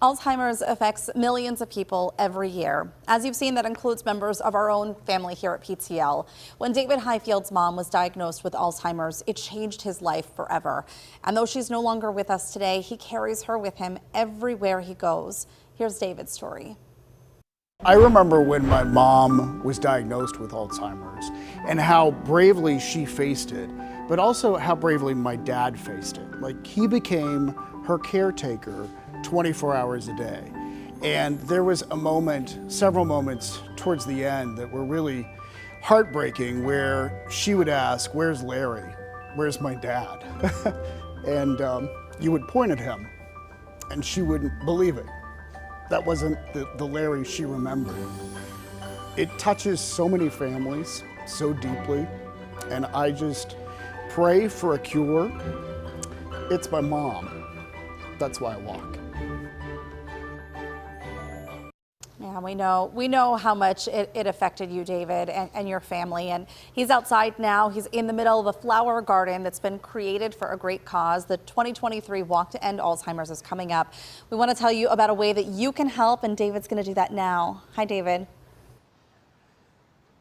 Alzheimer's affects millions of people every year. As you've seen, that includes members of our own family here at PTL. When David Highfield's mom was diagnosed with Alzheimer's, it changed his life forever. And though she's no longer with us today, he carries her with him everywhere he goes. Here's David's story. I remember when my mom was diagnosed with Alzheimer's and how bravely she faced it, but also how bravely my dad faced it. Like, he became her caretaker 24 hours a day. And there was a moment, several moments towards the end that were really heartbreaking where she would ask, "Where's Larry? Where's my dad?" And you would point at him and she wouldn't believe it. That wasn't the Larry she remembered. It touches so many families so deeply, and I just pray for a cure. It's my mom. That's why I walk. Yeah, we know how much it affected you, David, and your family. And he's outside now. He's in the middle of a flower garden that's been created for a great cause. The 2023 Walk to End Alzheimer's is coming up. We want to tell you about a way that you can help, and David's going to do that now. Hi, David.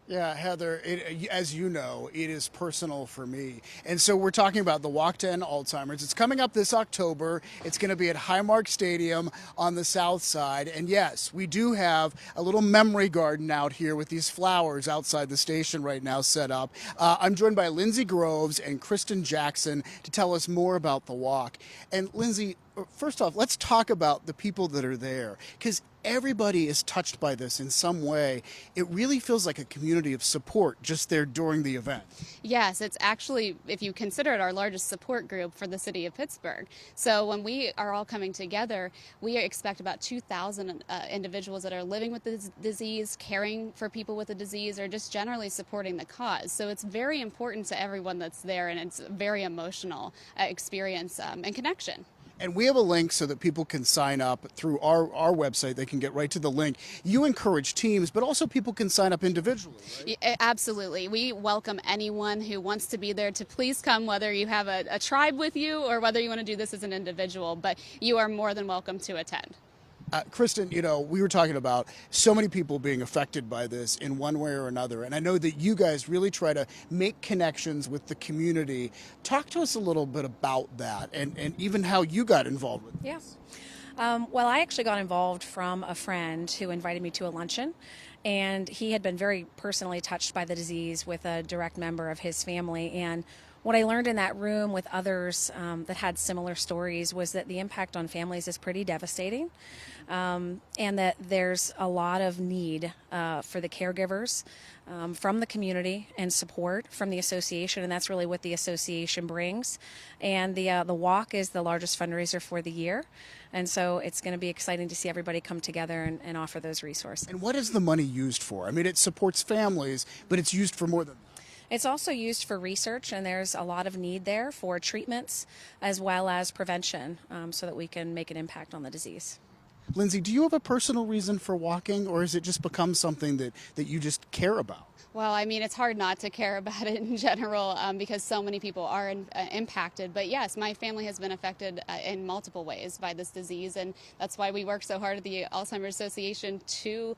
Yeah, Heather, as you know, it is personal for me. And so we're talking about the Walk to End Alzheimer's. It's coming up this October. It's going to be at Highmark Stadium on the south side. And yes, we do have a little memory garden out here with these flowers outside the station right now set up. I'm joined by Lynzey Groves and Kristen Jackson to tell us more about the walk. And Lynzey, first off, let's talk about the people that are there, because everybody is touched by this in some way. It really feels like a community of support just there during the event. Yes, it's actually, if you consider it, our largest support group for the city of Pittsburgh. So when we are all coming together, we expect about 2,000 individuals that are living with the disease, caring for people with the disease, or just generally supporting the cause. So it's very important to everyone that's there, and it's a very emotional experience and connection. And we have a link so that people can sign up through our website. They can get right to the link. You encourage teams, but also people can sign up individually, right? Yeah, absolutely. We welcome anyone who wants to be there to please come, whether you have a tribe with you or whether you want to do this as an individual, but you are more than welcome to attend. Kristen, you know, we were talking about so many people being affected by this in one way or another, and I know that you guys really try to make connections with the community. Talk to us a little bit about that and even how you got involved with this. Yeah. Well, I actually got involved from a friend who invited me to a luncheon, and he had been very personally touched by the disease with a direct member of his family. And what I learned in that room with others that had similar stories was that the impact on families is pretty devastating, and that there's a lot of need for the caregivers from the community and support from the association, and that's really what the association brings. And the walk is the largest fundraiser for the year, and so it's going to be exciting to see everybody come together and offer those resources. And what is the money used for? I mean, it supports families, but it's used for more than that. It's also used for research, and there's a lot of need there for treatments as well as prevention so that we can make an impact on the disease. Lynzey, do you have a personal reason for walking, or has it just become something that you just care about? Well, I mean, it's hard not to care about it in general because so many people are impacted. But yes, my family has been affected in multiple ways by this disease, and that's why we work so hard at the Alzheimer's Association to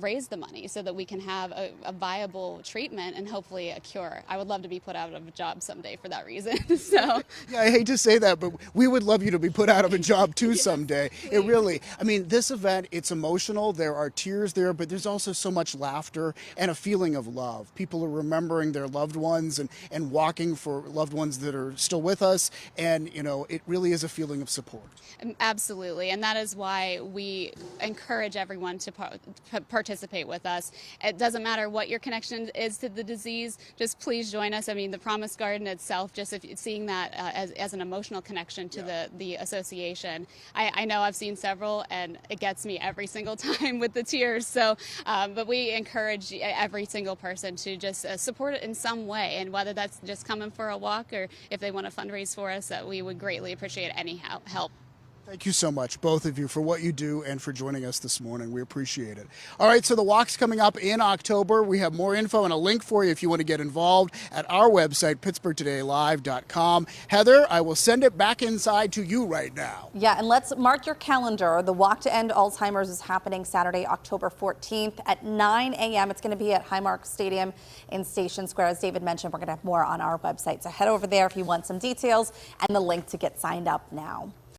raise the money so that we can have a viable treatment and hopefully a cure. I would love to be put out of a job someday for that reason. So yeah, I hate to say that, but we would love you to be put out of a job too someday. Yes, it really, I mean, this event, it's emotional. There are tears there, but there's also so much laughter and a feeling of love. People are remembering their loved ones and walking for loved ones that are still with us. And, you know, it really is a feeling of support. Absolutely. And that is why we encourage everyone to participate with us. It doesn't matter what your connection is to the disease, just please join us. I mean, the Promise Garden itself, just seeing that as an emotional connection to the association. I know I've seen several, and it gets me every single time with the tears. So, but we encourage every single person to just support it in some way, and whether that's just coming for a walk or if they want to fundraise for us, we would greatly appreciate any help. Thank you so much, both of you, for what you do and for joining us this morning. We appreciate it. All right, so the walk's coming up in October. We have more info and a link for you if you want to get involved at our website, pittsburghtodaylive.com. Heather, I will send it back inside to you right now. Yeah, and let's mark your calendar. The Walk to End Alzheimer's is happening Saturday, October 14th at 9 a.m. It's going to be at Highmark Stadium in Station Square. As David mentioned, we're going to have more on our website. So head over there if you want some details and the link to get signed up now.